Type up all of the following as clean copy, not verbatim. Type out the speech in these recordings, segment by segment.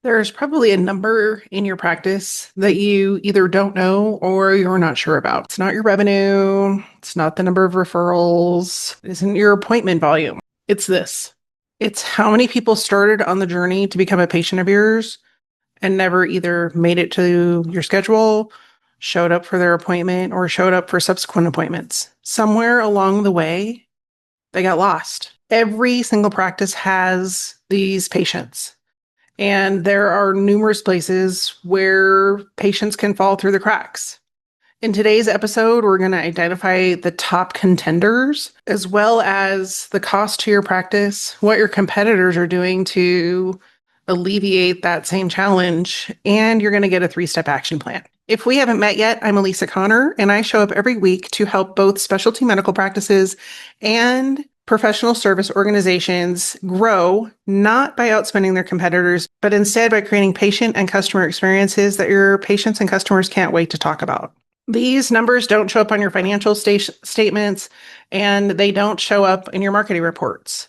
There's probably a number in your practice that you either don't know or you're not sure about. It's not your revenue. It's not the number of referrals. It isn't your appointment volume. It's this. It's how many people started on the journey to become a patient of yours and never either made it to your schedule, showed up for their appointment, or showed up for subsequent appointments. Somewhere along the way, they got lost. Every single practice has these patients. And there are numerous places where patients can fall through the cracks. In today's episode, we're going to identify the top contenders, as well as the cost to your practice, what your competitors are doing to alleviate that same challenge, and you're going to get a 3-step action plan. If we haven't met yet, I'm Alisa Conner, and I show up every week to help both specialty medical practices and professional service organizations grow, not by outspending their competitors, but instead by creating patient and customer experiences that your patients and customers can't wait to talk about. These numbers don't show up on your financial statements, and they don't show up in your marketing reports,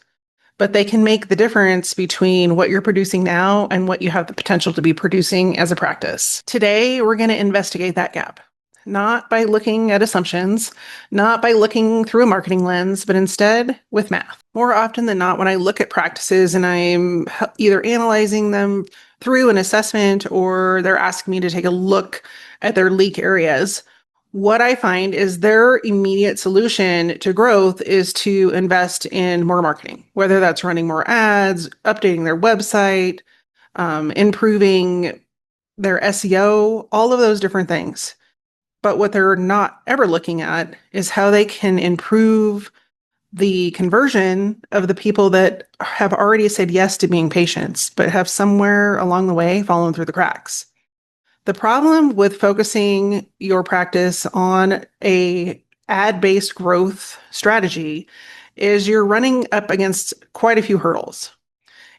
but they can make the difference between what you're producing now and what you have the potential to be producing as a practice. Today, we're going to investigate that gap, not by looking at assumptions, not by looking through a marketing lens, but instead with math. More often than not, when I look at practices and I'm either analyzing them through an assessment or they're asking me to take a look at their leak areas, what I find is their immediate solution to growth is to invest in more marketing, whether that's running more ads, updating their website, improving their SEO, all of those different things. But what they're not ever looking at is how they can improve the conversion of the people that have already said yes to being patients, but have somewhere along the way fallen through the cracks. The problem with focusing your practice on a ad-based growth strategy is you're running up against quite a few hurdles.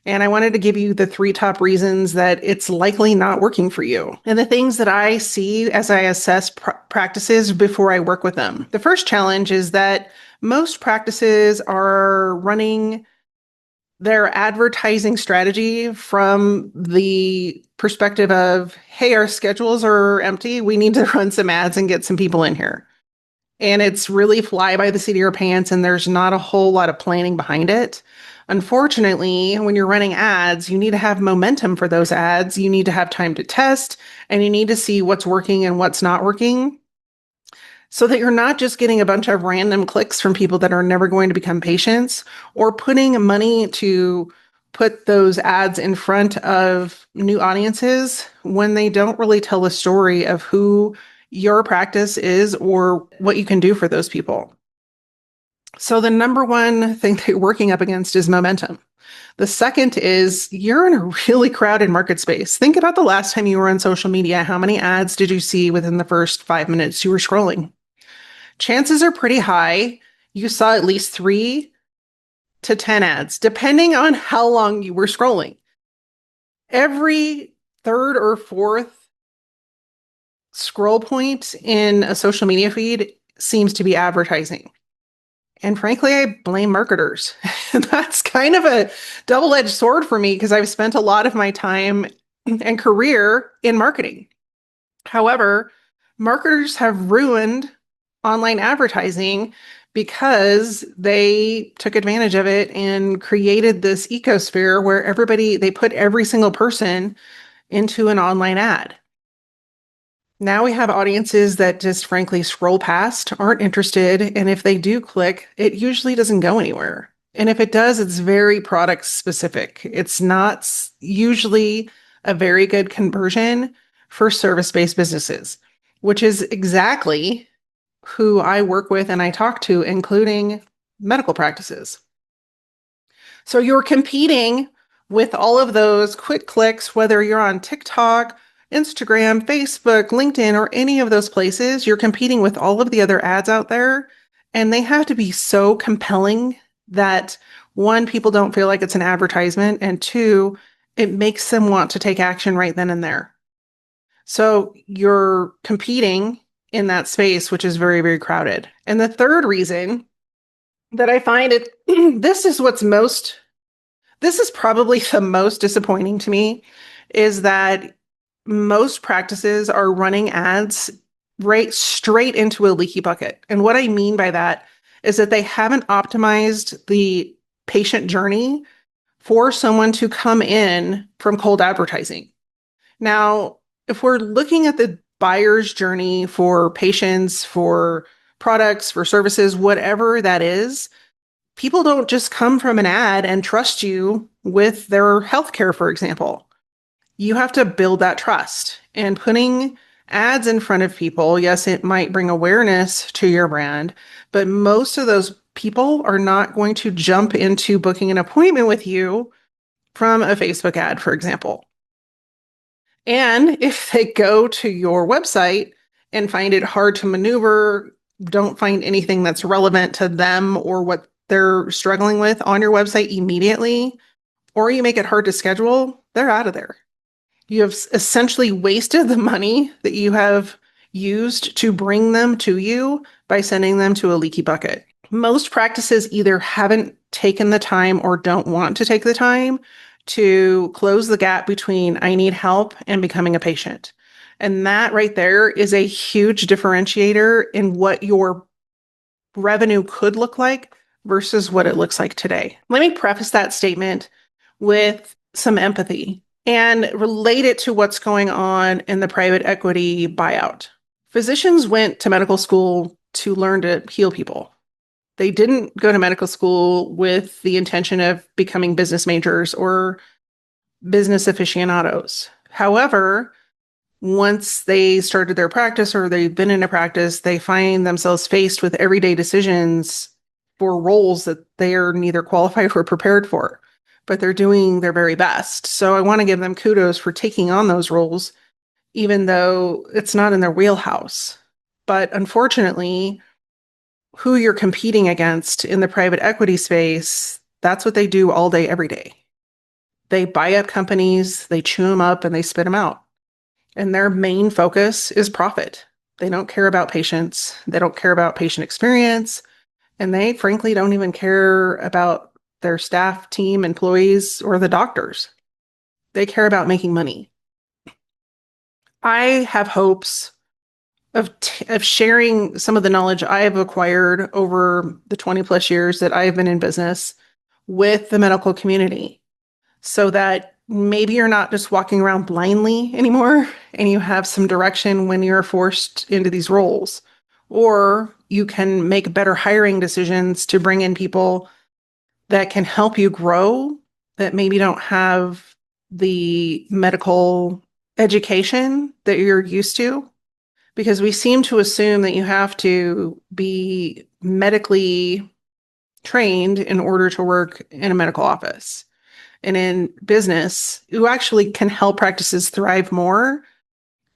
And I wanted to give you the 3 top reasons that it's likely not working for you and the things that I see as I assess practices before I work with them. The first challenge is that most practices are running their advertising strategy from the perspective of, hey, our schedules are empty. We need to run some ads and get some people in here. And it's really fly by the seat of your pants, and there's not a whole lot of planning behind it. Unfortunately, when you're running ads, you need to have momentum for those ads. You need to have time to test, and you need to see what's working and what's not working, so that you're not just getting a bunch of random clicks from people that are never going to become patients, or putting money to put those ads in front of new audiences when they don't really tell a story of who your practice is or what you can do for those people. So the number one thing that you're working up against is momentum. The second is you're in a really crowded market space. Think about the last time you were on social media. How many ads did you see within the first 5 minutes you were scrolling? Chances are pretty high you saw at least 3 to 10 ads, depending on how long you were scrolling. Every third or fourth scroll point in a social media feed seems to be advertising. And frankly, I blame marketers. That's kind of a double-edged sword for me because I've spent a lot of my time and career in marketing. However, marketers have ruined online advertising because they took advantage of it and created this ecosphere where they put every single person into an online ad. Now we have audiences that just frankly scroll past, aren't interested, and if they do click, it usually doesn't go anywhere. And if it does, it's very product specific. It's not usually a very good conversion for service-based businesses, which is exactly who I work with and I talk to, including medical practices. So you're competing with all of those quick clicks, whether you're on TikTok, Instagram, Facebook, LinkedIn, or any of those places. You're competing with all of the other ads out there, and they have to be so compelling that 1, people don't feel like it's an advertisement, and 2, it makes them want to take action right then and there. So you're competing in that space, which is very, very crowded. And the third reason that I find it, this is probably the most disappointing to me, is that most practices are running ads right straight into a leaky bucket. And what I mean by that is that they haven't optimized the patient journey for someone to come in from cold advertising. Now, if we're looking at the buyer's journey for patients, for products, for services, whatever that is, people don't just come from an ad and trust you with their healthcare, for example. You have to build that trust. And putting ads in front of people, yes, it might bring awareness to your brand, but most of those people are not going to jump into booking an appointment with you from a Facebook ad, for example. And if they go to your website and find it hard to maneuver, don't find anything that's relevant to them or what they're struggling with on your website immediately, or you make it hard to schedule, they're out of there. You have essentially wasted the money that you have used to bring them to you by sending them to a leaky bucket. Most practices either haven't taken the time or don't want to take the time to close the gap between I need help and becoming a patient. And that right there is a huge differentiator in what your revenue could look like versus what it looks like today. Let me preface that statement with some empathy and relate it to what's going on in the private equity buyout. Physicians went to medical school to learn to heal people. They didn't go to medical school with the intention of becoming business majors or business aficionados. However, once they started their practice or they've been in a practice, they find themselves faced with everyday decisions for roles that they are neither qualified or prepared for, but they're doing their very best. So I want to give them kudos for taking on those roles, even though it's not in their wheelhouse. But unfortunately, who you're competing against in the private equity space, that's what they do all day, every day. They buy up companies, they chew them up, and they spit them out. And their main focus is profit. They don't care about patients. They don't care about patient experience. And they frankly don't even care about their staff, team, employees, or the doctors. They care about making money. I have hopes of sharing some of the knowledge I have acquired over the 20 plus years that I've been in business with the medical community so that maybe you're not just walking around blindly anymore and you have some direction when you're forced into these roles. Or you can make better hiring decisions to bring in people that can help you grow that maybe don't have the medical education that you're used to. Because we seem to assume that you have to be medically trained in order to work in a medical office. And in business, you actually can help practices thrive more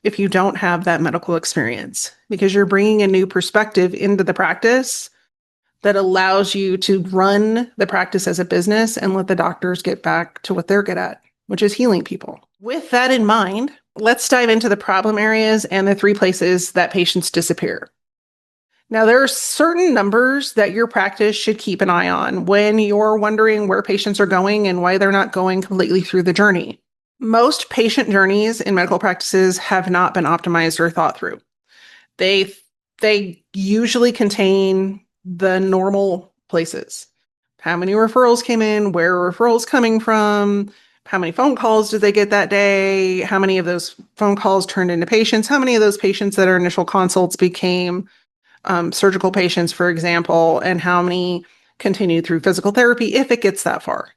if you don't have that medical experience, because you're bringing a new perspective into the practice that allows you to run the practice as a business and let the doctors get back to what they're good at, which is healing people. With that in mind, let's dive into the problem areas and the 3 places that patients disappear. Now, there are certain numbers that your practice should keep an eye on when you're wondering where patients are going and why they're not going completely through the journey. Most patient journeys in medical practices have not been optimized or thought through. They usually contain the normal places. How many referrals came in? Where are referrals coming from? How many phone calls did they get that day? How many of those phone calls turned into patients? How many of those patients that are initial consults became surgical patients, for example? And how many continued through physical therapy if it gets that far?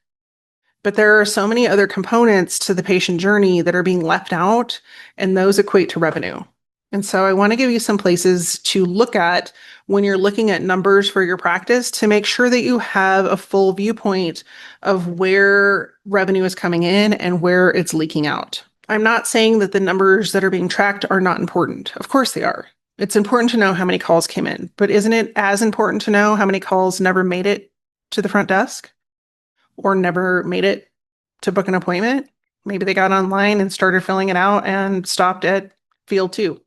But there are so many other components to the patient journey that are being left out, and those equate to revenue. And so I want to give you some places to look at when you're looking at numbers for your practice to make sure that you have a full viewpoint of where revenue is coming in and where it's leaking out. I'm not saying that the numbers that are being tracked are not important. Of course they are. It's important to know how many calls came in, but isn't it as important to know how many calls never made it to the front desk or never made it to book an appointment? Maybe they got online and started filling it out and stopped at field 2.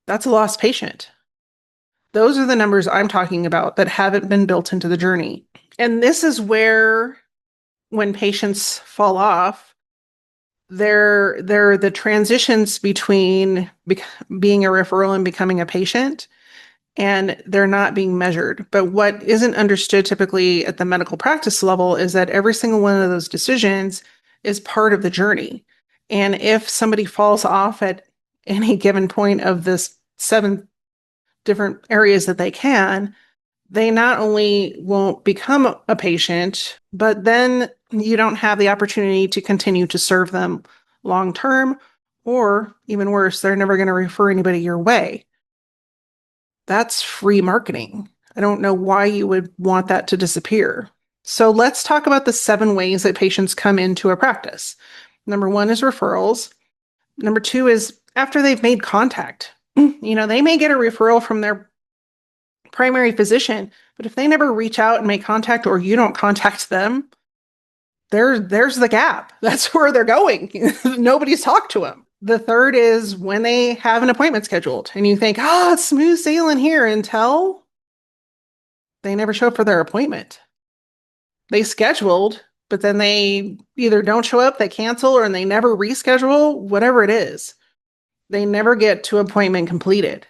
That's a lost patient. Those are the numbers I'm talking about that haven't been built into the journey. And this is where, when patients fall off, They're the transitions between being a referral and becoming a patient, and they're not being measured. But what isn't understood typically at the medical practice level is that every single one of those decisions is part of the journey. And if somebody falls off at any given point of this 7 different areas that they not only won't become a patient, but then you don't have the opportunity to continue to serve them long term, or even worse, they're never going to refer anybody your way. That's free marketing. I don't know why you would want that to disappear. So let's talk about the 7 ways that patients come into a practice. Number 1 is referrals. Number 2 is after they've made contact. They may get a referral from their primary physician, but if they never reach out and make contact or you don't contact them, there's the gap. That's where they're going. Nobody's talked to them. The third is when they have an appointment scheduled and you think, oh, it's smooth sailing here until they never show up for their appointment. They scheduled, but then they either don't show up, they cancel, or they never reschedule, whatever it is. They never get to appointment completed.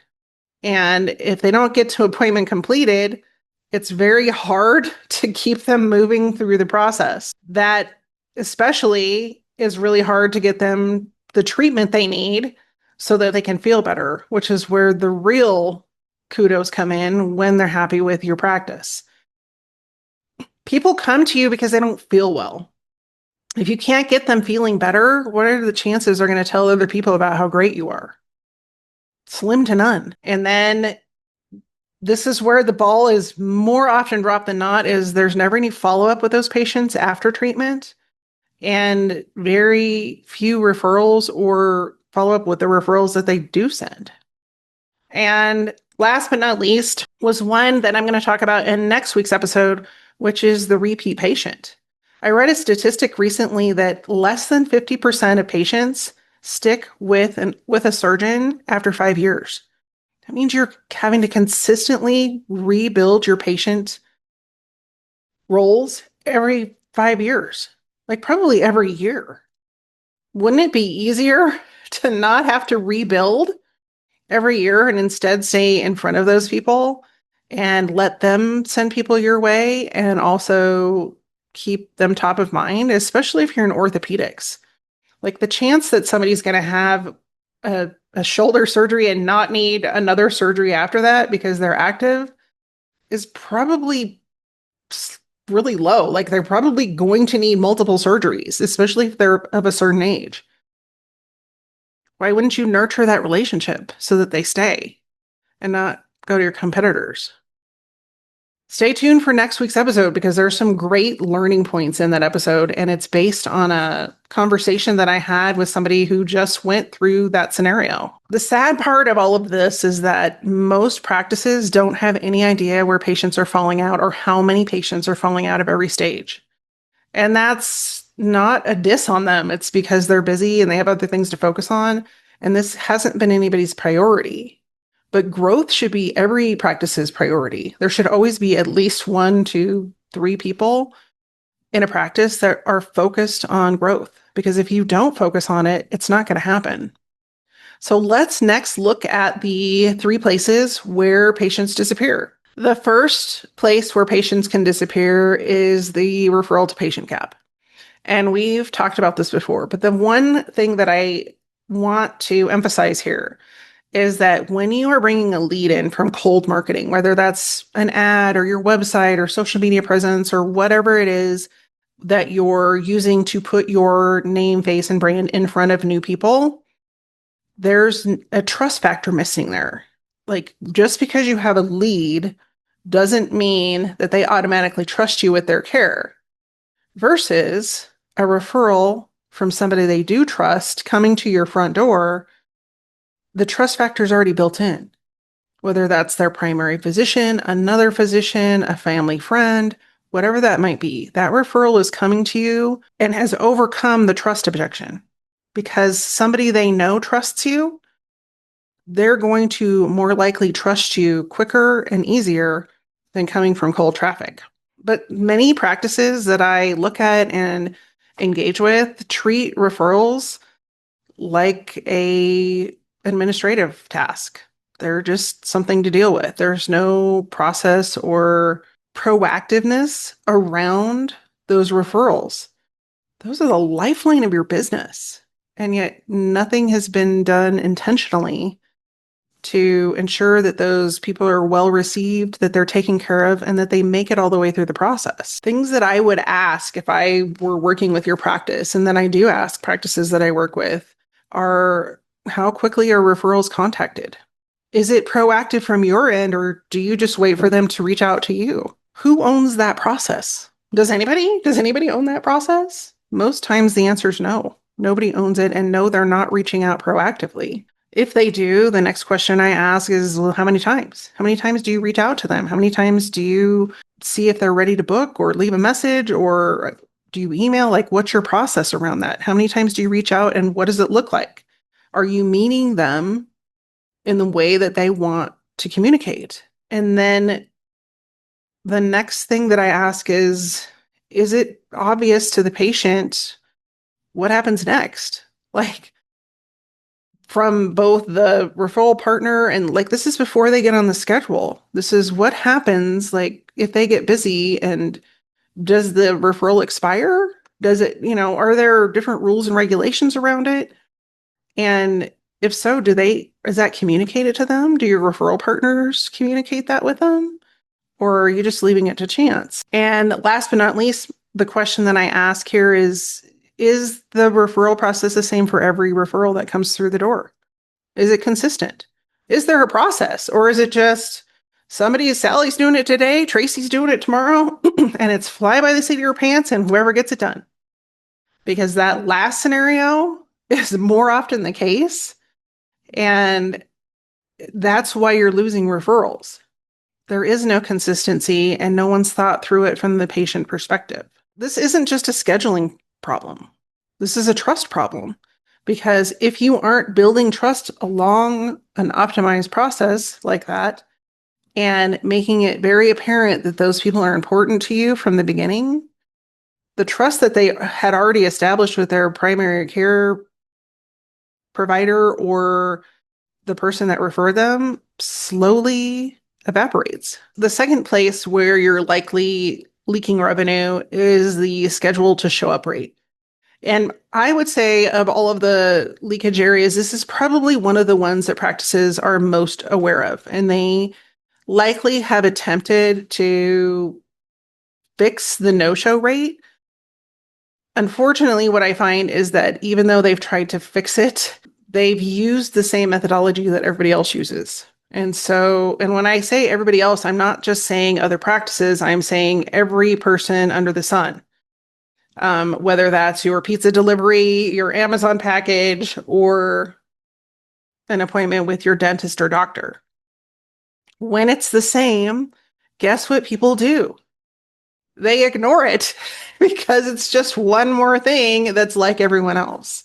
And if they don't get to appointment completed, it's very hard to keep them moving through the process. That especially is really hard to get them the treatment they need so that they can feel better, which is where the real kudos come in when they're happy with your practice. People come to you because they don't feel well. If you can't get them feeling better, what are the chances they're going to tell other people about how great you are? Slim to none. And then this is where the ball is more often dropped than not, is there's never any follow-up with those patients after treatment, and very few referrals or follow-up with the referrals that they do send. And last but not least was one that I'm going to talk about in next week's episode, which is the repeat patient. I read a statistic recently that less than 50% of patients stick with a surgeon after 5 years. That means you're having to consistently rebuild your patient roles every 5 years, like probably every year. Wouldn't it be easier to not have to rebuild every year and instead stay in front of those people and let them send people your way and also keep them top of mind, especially if you're in orthopedics? Like the chance that somebody's going to have a shoulder surgery and not need another surgery after that because they're active is probably really low. Like they're probably going to need multiple surgeries, especially if they're of a certain age. Why wouldn't you nurture that relationship so that they stay and not go to your competitors? Stay tuned for next week's episode because there's some great learning points in that episode, and it's based on a conversation that I had with somebody who just went through that scenario. The sad part of all of this is that most practices don't have any idea where patients are falling out or how many patients are falling out of every stage. And that's not a diss on them. It's because they're busy and they have other things to focus on, and this hasn't been anybody's priority. But growth should be every practice's priority. There should always be at least 1, 2, 3 people in a practice that are focused on growth. Because if you don't focus on it, it's not going to happen. So let's next look at the 3 places where patients disappear. The first place where patients can disappear is the referral to patient gap. And we've talked about this before, but the one thing that I want to emphasize here is that when you are bringing a lead in from cold marketing, whether that's an ad or your website or social media presence or whatever it is that you're using to put your name, face, and brand in front of new people, there's a trust factor missing there. Like just because you have a lead doesn't mean that they automatically trust you with their care versus a referral from somebody they do trust coming to your front door. The trust factor is already built in, whether that's their primary physician, another physician, a family friend, whatever that might be. That referral is coming to you and has overcome the trust objection because somebody they know trusts you. They're going to more likely trust you quicker and easier than coming from cold traffic. But many practices that I look at and engage with. Treat referrals like a administrative task. They're just something to deal with. There's no process or proactiveness around those referrals. Those are the lifeline of your business. And yet nothing has been done intentionally to ensure that those people are well received, that they're taken care of, and that they make it all the way through the process. Things that I would ask if I were working with your practice, and then I do ask practices that I work with, are how quickly are referrals contacted? Is it proactive from your end, or do you just wait for them to reach out to you? Who owns that process? Does anybody? Does anybody own that process? Most times the answer is no. Nobody owns it, and no, they're not reaching out proactively. If they do, the next question I ask is, well, how many times? How many times do you reach out to them? How many times do you see if they're ready to book or leave a message, or do you email? Like, what's your process around that? How many times do you reach out, and what does it look like? Are you meeting them in the way that they want to communicate? And then the next thing that I ask is it obvious to the patient what happens next? Like, from both the referral partner and like, this is before they get on the schedule. This is what happens, like, if they get busy, and does the referral expire? Does it, are there different rules and regulations around it? And if so, is that communicated to them? Do your referral partners communicate that with them? Or are you just leaving it to chance? And last but not least, the question that I ask here is the referral process the same for every referral that comes through the door? Is it consistent? Is there a process? Or is it just Sally's doing it today, Tracy's doing it tomorrow, and it's fly by the seat of your pants and whoever gets it done? Because that last scenario is more often the case. And that's why you're losing referrals. There is no consistency, and no one's thought through it from the patient perspective. This isn't just a scheduling problem. This is a trust problem, because if you aren't building trust along an optimized process like that and making it very apparent that those people are important to you from the beginning, the trust that they had already established with their primary care provider or the person that referred them slowly evaporates. The second place where you're likely leaking revenue is the schedule to show up rate. And I would say, of all of the leakage areas, this is probably one of the ones that practices are most aware of. And they likely have attempted to fix the no-show rate. Unfortunately, what I find is that even though they've tried to fix it, they've used the same methodology that everybody else uses. And when I say everybody else, I'm not just saying other practices, I'm saying every person under the sun. Whether that's your pizza delivery, your Amazon package, or an appointment with your dentist or doctor. When it's the same, guess what people do? They ignore it because it's just one more thing that's like everyone else.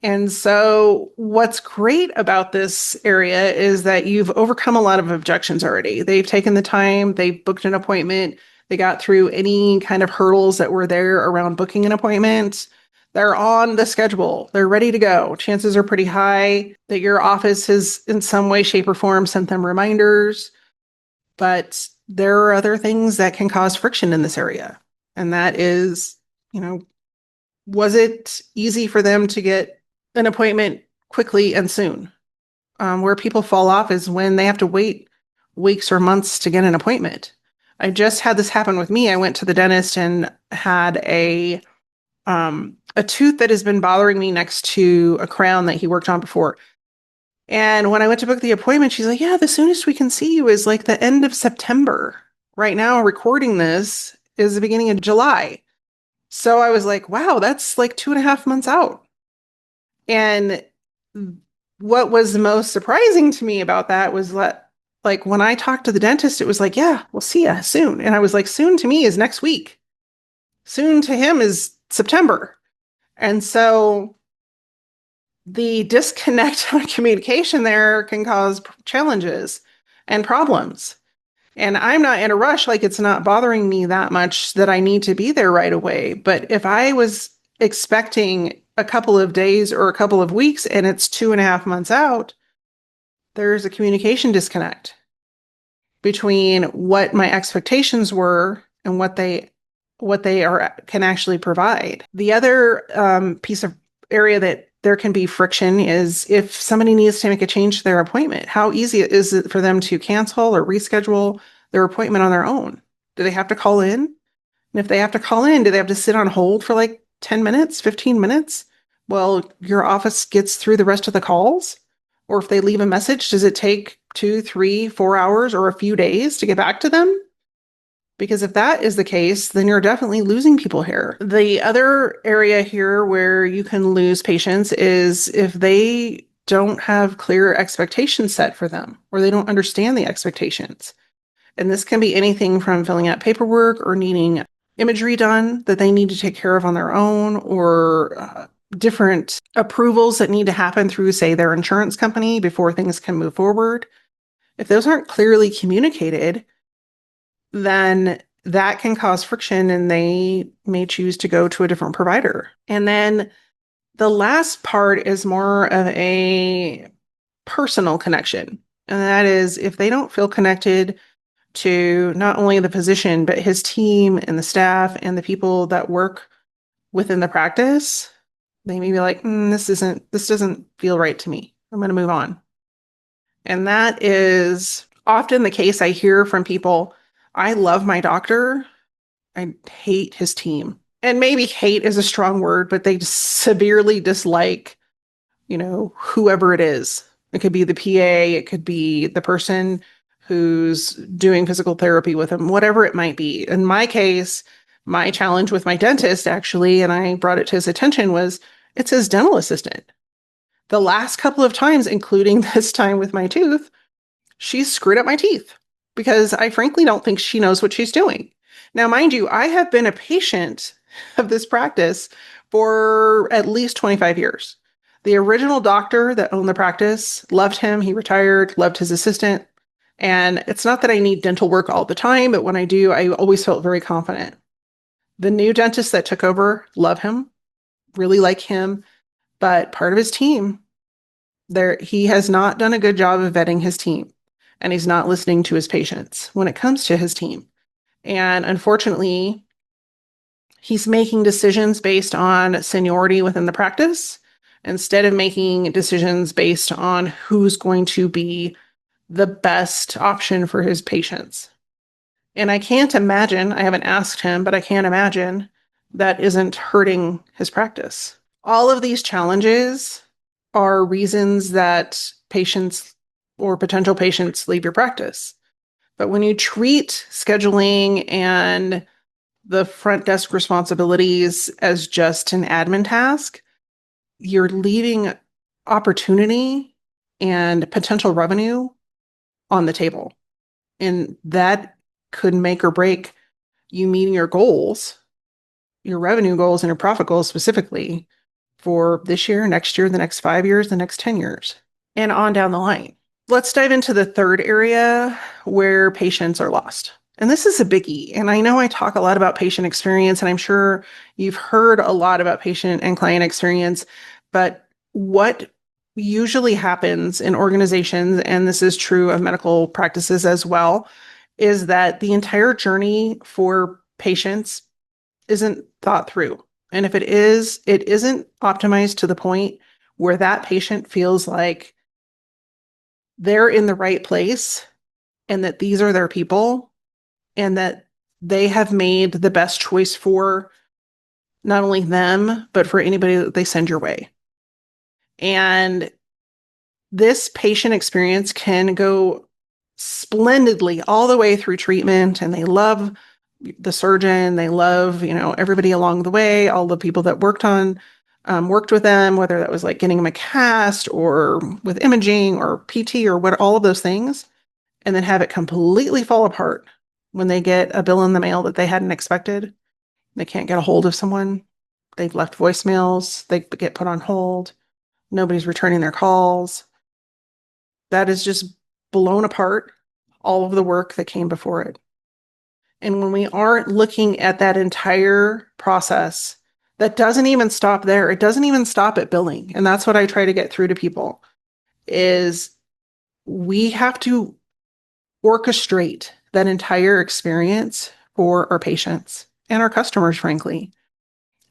And so what's great about this area is that you've overcome a lot of objections already. They've taken the time, they've booked an appointment, they got through any kind of hurdles that were there around booking an appointment. They're on the schedule. They're ready to go. Chances are pretty high that your office has in some way, shape, or form sent them reminders. But there are other things that can cause friction in this area. And that is, was it easy for them to get an appointment quickly and soon? Where people fall off is when they have to wait weeks or months to get an appointment. I just had this happen with me. I went to the dentist and had a tooth that has been bothering me next to a crown that he worked on before. And when I went to book the appointment, she's like, yeah, the soonest we can see you is like the end of September. Right now, recording this is the beginning of July. So I was like, wow, that's like 2.5 months out. And what was the most surprising to me about that was that, like, when I talked to the dentist, it was like, yeah, we'll see you soon. And I was like, soon to me is next week. Soon to him is September. And so the disconnect on communication there can cause challenges and problems. And I'm not in a rush, like it's not bothering me that much that I need to be there right away. But if I was expecting a couple of days or a couple of weeks and it's 2.5 months out, there's a communication disconnect between what my expectations were and what they are can actually provide. The other piece of area that there can be friction is if somebody needs to make a change to their appointment. How easy is it for them to cancel or reschedule their appointment on their own? Do they have to call in? And if they have to call in, do they have to sit on hold for like 10 minutes, 15 minutes? Well, your office gets through the rest of the calls. Or if they leave a message, does it take 2, 3, 4 hours or a few days to get back to them? Because if that is the case, then you're definitely losing people here. The other area here where you can lose patients is if they don't have clear expectations set for them or they don't understand the expectations. And this can be anything from filling out paperwork or needing imagery done that they need to take care of on their own, or different approvals that need to happen through, say, their insurance company before things can move forward. If those aren't clearly communicated, then that can cause friction and they may choose to go to a different provider. And then the last part is more of a personal connection. And that is if they don't feel connected to not only the physician, but his team and the staff and the people that work within the practice, they may be like, this doesn't feel right to me. I'm going to move on. And that is often the case. I hear from people, I love my doctor. I hate his team. And maybe hate is a strong word, but they severely dislike, whoever it is. It could be the PA, it could be the person who's doing physical therapy with him, whatever it might be. In my case, my challenge with my dentist, actually, and I brought it to his attention, was it's his dental assistant. The last couple of times, including this time with my tooth, she's screwed up my teeth because I frankly don't think she knows what she's doing. Now, mind you, I have been a patient of this practice for at least 25 years. The original doctor that owned the practice loved him. He retired, loved his assistant. And it's not that I need dental work all the time, but when I do, I always felt very confident. The new dentist that took over, love him, really like him, but part of his team, he has not done a good job of vetting his team, and he's not listening to his patients when it comes to his team. And unfortunately, he's making decisions based on seniority within the practice instead of making decisions based on who's going to be the best option for his patients. And I can't imagine, I haven't asked him, but I can't imagine that isn't hurting his practice. All of these challenges are reasons that patients or potential patients leave your practice. But when you treat scheduling and the front desk responsibilities as just an admin task, you're leaving opportunity and potential revenue on the table. And that could make or break you meeting your goals, your revenue goals and your profit goals specifically for this year, next year, the next 5 years, the next 10 years, and on down the line. Let's dive into the third area where patients are lost. And this is a biggie. And I know I talk a lot about patient experience, and I'm sure you've heard a lot about patient and client experience, but what usually happens in organizations, and this is true of medical practices as well, is that the entire journey for patients isn't thought through. And if it is, it isn't optimized to the point where that patient feels like they're in the right place and that these are their people and that they have made the best choice for not only them, but for anybody that they send your way. And this patient experience can go splendidly all the way through treatment, and they love the surgeon, they love, everybody along the way, all the people that worked with them, whether that was like getting them a cast or with imaging or PT or what, all of those things, and then have it completely fall apart when they get a bill in the mail that they hadn't expected. They can't get a hold of someone. They've left voicemails. They get put on hold. Nobody's returning their calls. That is just blown apart all of the work that came before it. And when we aren't looking at that entire process, that doesn't even stop there. It doesn't even stop at billing. And that's what I try to get through to people is we have to orchestrate that entire experience for our patients and our customers, frankly.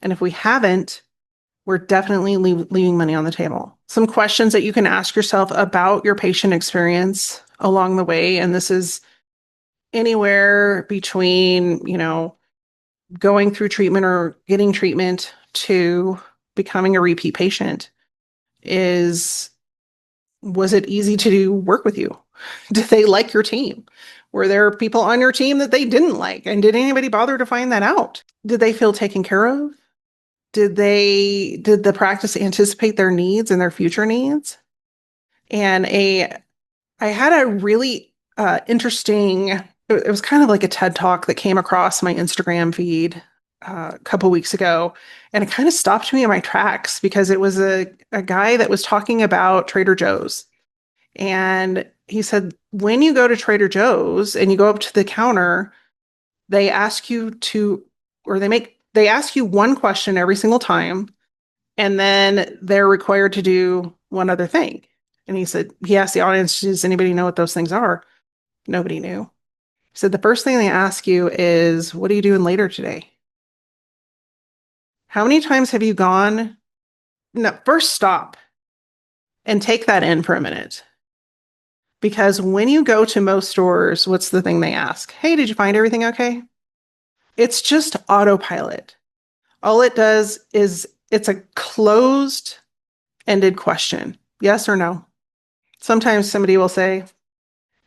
And if we haven't, we're definitely leaving money on the table. Some questions that you can ask yourself about your patient experience along the way, and this is anywhere between, going through treatment or getting treatment to becoming a repeat patient is, was it easy to do work with you? Did they like your team? Were there people on your team that they didn't like? And did anybody bother to find that out? Did they feel taken care of? Did the practice anticipate their needs and their future needs? And I had a really interesting, it was kind of like a TED talk that came across my Instagram feed a couple weeks ago. And it kind of stopped me in my tracks because it was a guy that was talking about Trader Joe's. And he said, when you go to Trader Joe's and you go up to the counter, they ask you to, or they ask you one question every single time, and then they're required to do one other thing. And he asked the audience, does anybody know what those things are? Nobody knew. He said, the first thing they ask you is, what are you doing later today? How many times have you gone? No, first stop and take that in for a minute. Because when you go to most stores, what's the thing they ask? Hey, did you find everything okay? It's just autopilot. All it does is it's a closed-ended question. Yes or no? Sometimes somebody will say,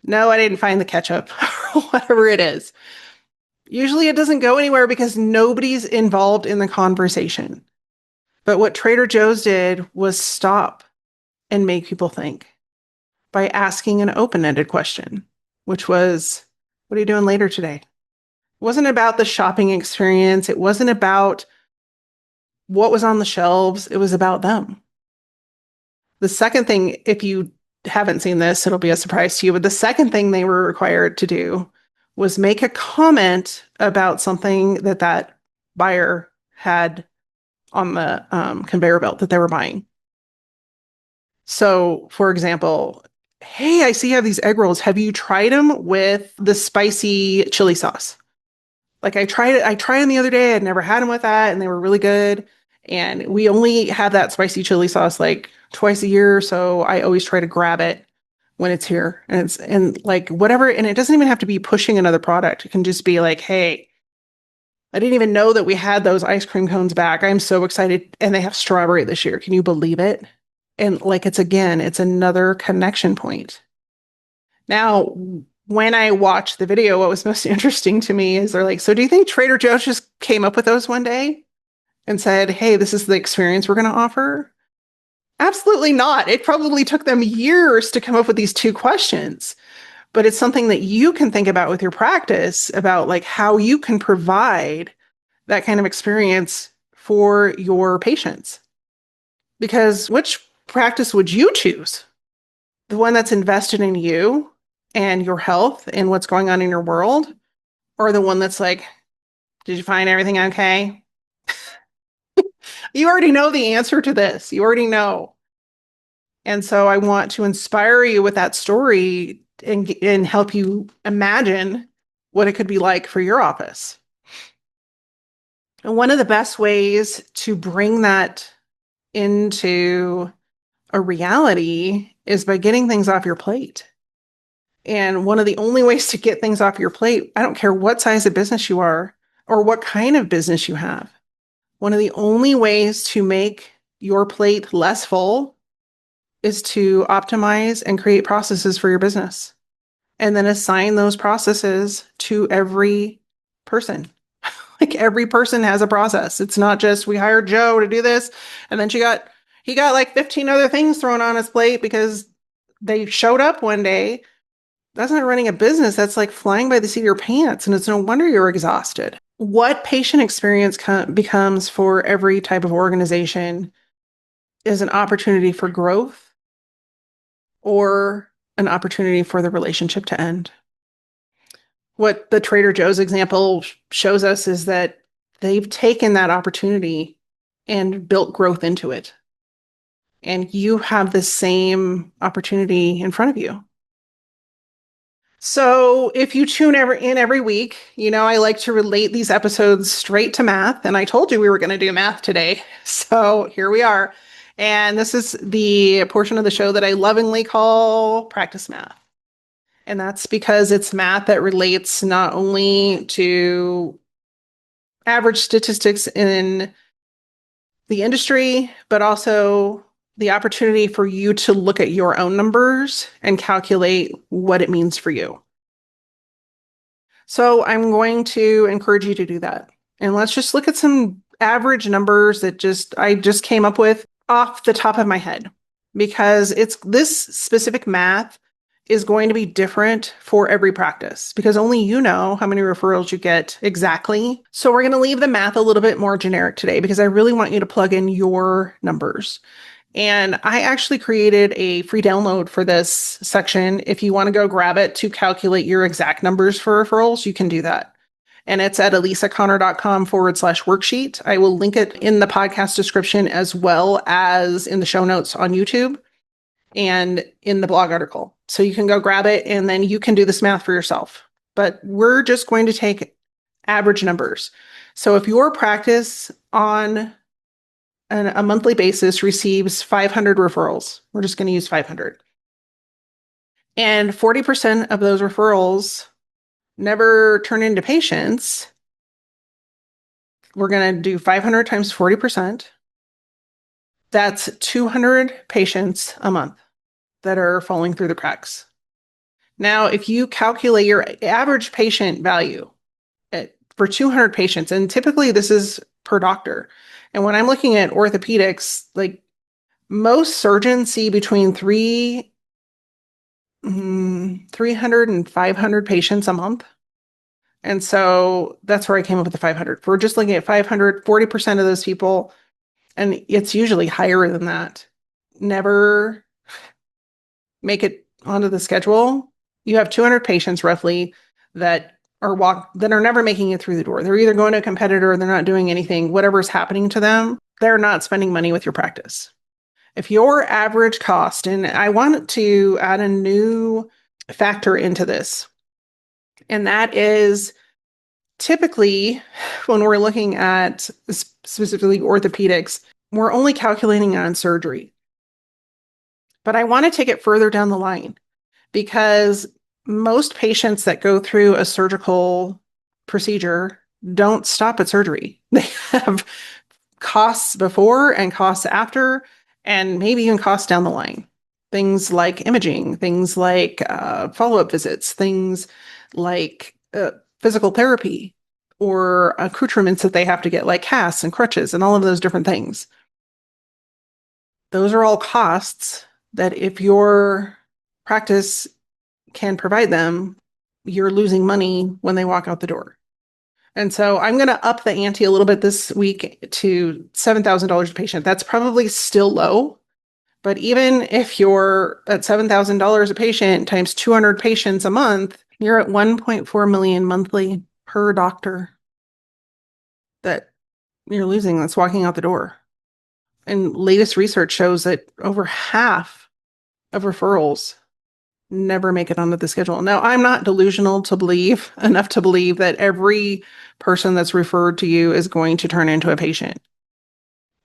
no, I didn't find the ketchup, or whatever it is. Usually it doesn't go anywhere because nobody's involved in the conversation. But what Trader Joe's did was stop and make people think by asking an open-ended question, which was, what are you doing later today? It wasn't about the shopping experience. It wasn't about what was on the shelves. It was about them. The second thing, if you haven't seen this, it'll be a surprise to you, but the second thing they were required to do was make a comment about something that buyer had on the conveyor belt that they were buying. So, for example, hey, I see you have these egg rolls. Have you tried them with the spicy chili sauce? Like I tried them the other day. I'd never had them with that, and they were really good. And we only have that spicy chili sauce like twice a year, so I always try to grab it when it's here. And like whatever, and it doesn't even have to be pushing another product. It can just be like, hey, I didn't even know that we had those ice cream cones back. I'm so excited. And they have strawberry this year. Can you believe it? And like it's another connection point. Now, when I watched the video, what was most interesting to me is they're like, so do you think Trader Joe's just came up with those one day and said, hey, this is the experience we're going to offer? Absolutely not. It probably took them years to come up with these two questions, but it's something that you can think about with your practice about like how you can provide that kind of experience for your patients. Because which practice would you choose? The one that's invested in you and your health and what's going on in your world, or the one that's like, did you find everything okay? You already know the answer to this. You already know. And so I want to inspire you with that story and help you imagine what it could be like for your office. And one of the best ways to bring that into a reality is by getting things off your plate. And one of the only ways to get things off your plate, I don't care what size of business you are or what kind of business you have, one of the only ways to make your plate less full is to optimize and create processes for your business and then assign those processes to every person. Like every person has a process. It's not just we hired Joe to do this and then he got like 15 other things thrown on his plate because they showed up one day. That's not running a business. That's like flying by the seat of your pants. And it's no wonder you're exhausted. What patient experience becomes for every type of organization is an opportunity for growth or an opportunity for the relationship to end. What the Trader Joe's example shows us is that they've taken that opportunity and built growth into it. And you have the same opportunity in front of you. So if you tune in every week, I like to relate these episodes straight to math. And I told you we were going to do math today. So here we are. And this is the portion of the show that I lovingly call practice math. And that's because it's math that relates not only to average statistics in the industry, but also the opportunity for you to look at your own numbers and calculate what it means for you. So I'm going to encourage you to do that. And let's just look at some average numbers that I just came up with off the top of my head, because it's this specific math is going to be different for every practice because only you know how many referrals you get exactly. So we're going to leave the math a little bit more generic today because I really want you to plug in your numbers. And I actually created a free download for this section. If you want to go grab it to calculate your exact numbers for referrals, you can do that. And it's at alisaconner.com/worksheet. I will link it in the podcast description as well as in the show notes on YouTube and in the blog article. So you can go grab it and then you can do this math for yourself. But we're just going to take average numbers. So if your practice on a monthly basis receives 500 referrals, we're just going to use 500. And 40% of those referrals never turn into patients. We're going to do 500 times 40%. That's 200 patients a month that are falling through the cracks. Now, if you calculate your average patient value for 200 patients, and typically this is per doctor. And when I'm looking at orthopedics, like most surgeons see between 300 and 500 patients a month. And so that's where I came up with the 500. If we're just looking at 500, 40% of those people, and it's usually higher than that, never make it onto the schedule. You have 200 patients roughly that are never making it through the door. They're either going to a competitor or they're not doing anything. Whatever's happening to them, they're not spending money with your practice. If your average cost, and I want to add a new factor into this, and that is typically when we're looking at specifically orthopedics, we're only calculating on surgery. But I want to take it further down the line because most patients that go through a surgical procedure don't stop at surgery. They have costs before and costs after, and maybe even costs down the line. Things like imaging, things like follow-up visits, things like physical therapy or accoutrements that they have to get, like casts and crutches and all of those different things. Those are all costs that if your practice can provide them, you're losing money when they walk out the door. And so I'm going to up the ante a little bit this week to $7,000 a patient. That's probably still low, but even if you're at $7,000 a patient times 200 patients a month, you're at 1.4 million monthly per doctor that you're losing that's walking out the door. And latest research shows that over half of referrals never make it onto the schedule. Now, I'm not delusional enough to believe that every person that's referred to you is going to turn into a patient.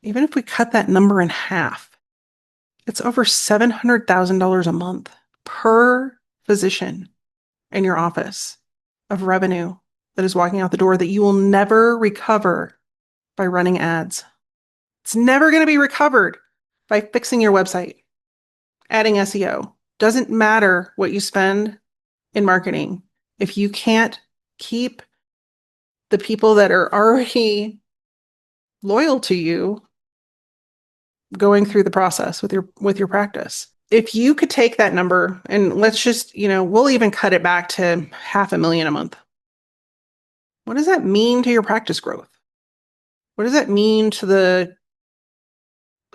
Even if we cut that number in half, it's over $700,000 a month per physician in your office of revenue that is walking out the door that you will never recover by running ads. It's never going to be recovered by fixing your website, adding SEO. Doesn't matter what you spend in marketing. If you can't keep the people that are already loyal to you going through the process with your practice. If you could take that number and let's just, we'll even cut it back to $500,000 a month. What does that mean to your practice growth? What does that mean to the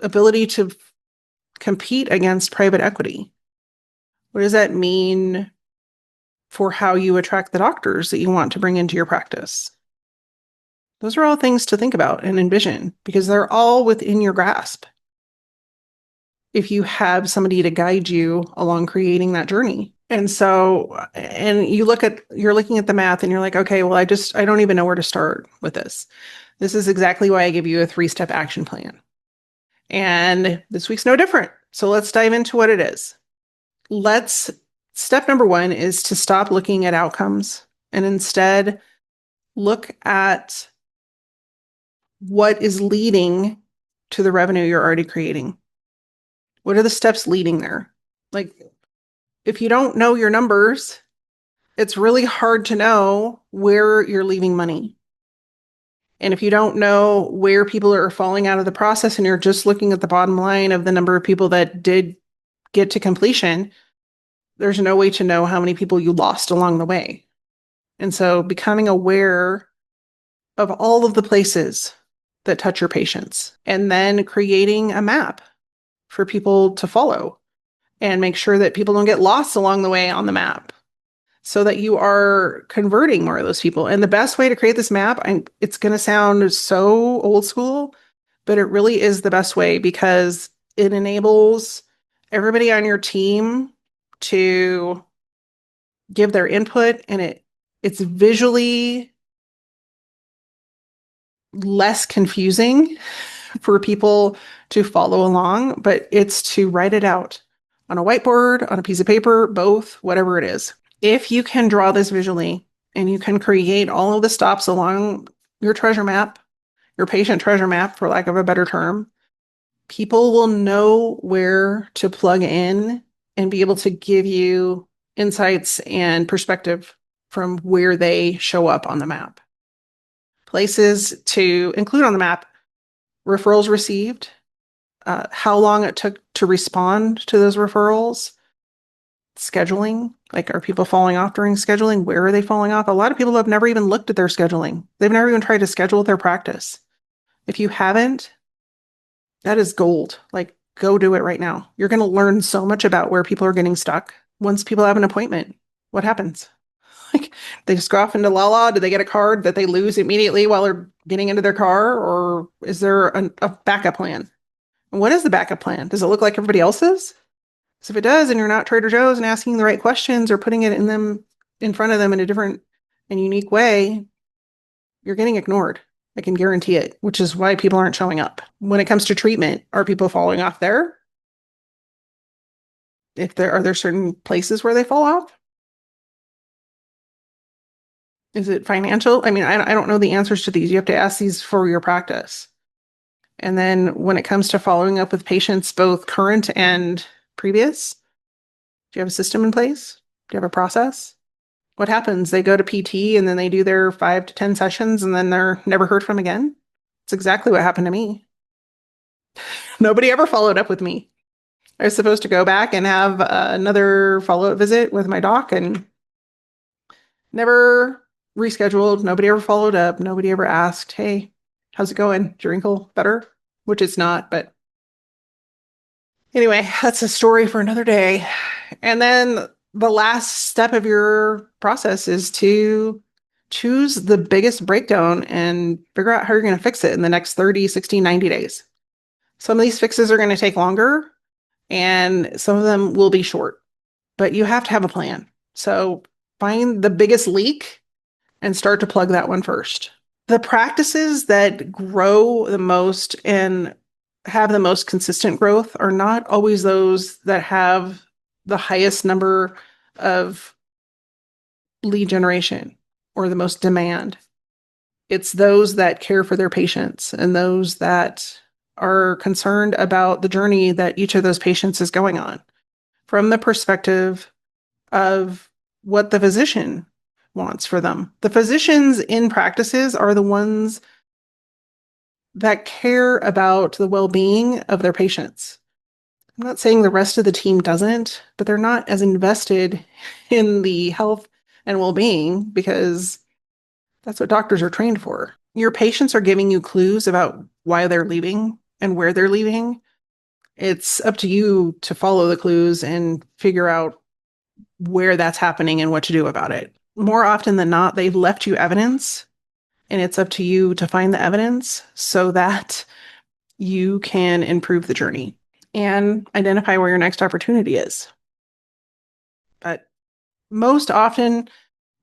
ability to compete against private equity? What does that mean for how you attract the doctors that you want to bring into your practice. Those are all things to think about and envision because they're all within your grasp if you have somebody to guide you along creating that journey. And so, and you're looking at the math and you're like, okay, well, I don't even know where to start with this. This is exactly why I give you a 3-step action plan. And this week's no different. So let's dive into what it is. Step number 1 is to stop looking at outcomes and instead look at what is leading to the revenue you're already creating. What are the steps leading there? Like, if you don't know your numbers, it's really hard to know where you're leaving money. And if you don't know where people are falling out of the process and you're just looking at the bottom line of the number of people that did get to completion, there's no way to know how many people you lost along the way. And so becoming aware of all of the places that touch your patients and then creating a map for people to follow and make sure that people don't get lost along the way on the map so that you are converting more of those people. And the best way to create this map, it's going to sound so old school, but it really is the best way because it enables everybody on your team to give their input, and it's visually less confusing for people to follow along, but it's to write it out on a whiteboard, on a piece of paper, both, whatever it is. If you can draw this visually and you can create all of the stops along your treasure map, your patient treasure map, for lack of a better term, people will know where to plug in and be able to give you insights and perspective from where they show up on the map. Places to include on the map: referrals received, how long it took to respond to those referrals, scheduling, like are people falling off during scheduling? Where are they falling off? A lot of people have never even looked at their scheduling. They've never even tried to schedule their practice. If you haven't, that is gold. Like, go do it right now. You're going to learn so much about where people are getting stuck. Once people have an appointment, what happens? Like, they just go off into la-la. Do they get a card that they lose immediately while they're getting into their car? Or is there a backup plan? And what is the backup plan? Does it look like everybody else's? So if it does, and you're not Trader Joe's and asking the right questions or putting it in front of them in a different and unique way, you're getting ignored. I can guarantee it, which is why people aren't showing up. When it comes to treatment, are people falling off there? Are there certain places where they fall off? Is it financial? I mean, I don't know the answers to these. You have to ask these for your practice. And then when it comes to following up with patients, both current and previous, do you have a system in place? Do you have a process? What happens? They go to PT and then they do their 5 to 10 sessions and then they're never heard from again. It's exactly what happened to me. Nobody ever followed up with me. I was supposed to go back and have another follow-up visit with my doc and never rescheduled. Nobody ever followed up. Nobody ever asked, hey, how's it going? Is your ankle better? Which it's not, but anyway, that's a story for another day. And then the last step of your process is to choose the biggest breakdown and figure out how you're going to fix it in the next 30, 60, 90 days. Some of these fixes are going to take longer and some of them will be short, but you have to have a plan. So find the biggest leak and start to plug that one first. The practices that grow the most and have the most consistent growth are not always those that have the highest number of lead generation or the most demand. It's those that care for their patients and those that are concerned about the journey that each of those patients is going on from the perspective of what the physician wants for them. The physicians in practices are the ones that care about the well-being of their patients. I'm not saying the rest of the team doesn't, but they're not as invested in the health and well-being because that's what doctors are trained for. Your patients are giving you clues about why they're leaving and where they're leaving. It's up to you to follow the clues and figure out where that's happening and what to do about it. More often than not, they've left you evidence, and it's up to you to find the evidence so that you can improve the journey and identify where your next opportunity is. But most often,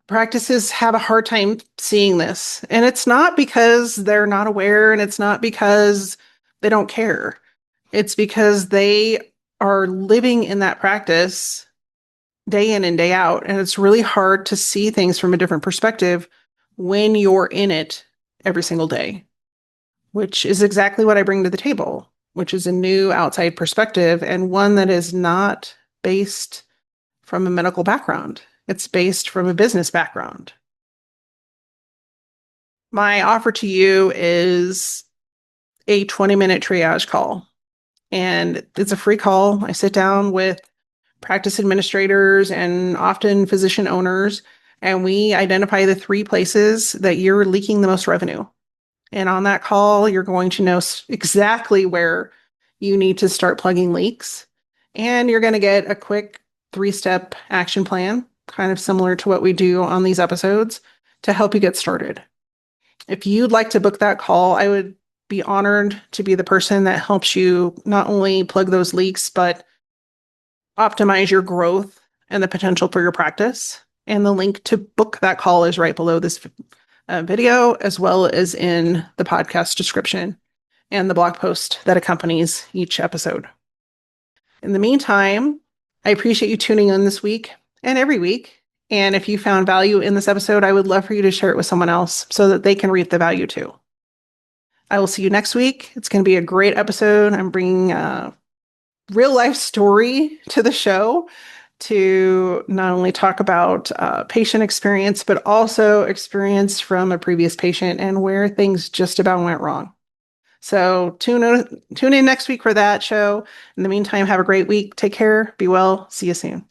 practices have a hard time seeing this. And it's not because they're not aware, and it's not because they don't care. It's because they are living in that practice day in and day out. And it's really hard to see things from a different perspective when you're in it every single day, which is exactly what I bring to the table, which is a new outside perspective, and one that is not based from a medical background. It's based from a business background. My offer to you is a 20-minute triage call. And it's a free call. I sit down with practice administrators and often physician owners, and we identify the 3 places that you're leaking the most revenue. And on that call, you're going to know exactly where you need to start plugging leaks. And you're going to get a quick 3-step action plan, kind of similar to what we do on these episodes, to help you get started. If you'd like to book that call, I would be honored to be the person that helps you not only plug those leaks, but optimize your growth and the potential for your practice. And the link to book that call is right below this video, as well as in the podcast description and the blog post that accompanies each episode. In the meantime, I appreciate you tuning in this week and every week. And if you found value in this episode, I would love for you to share it with someone else so that they can reap the value too. I will see you next week. It's going to be a great episode. I'm bringing a real life story to the show to not only talk about patient experience, but also experience from a previous patient and where things just about went wrong. So tune in next week for that show. In the meantime, have a great week. Take care. Be well. See you soon.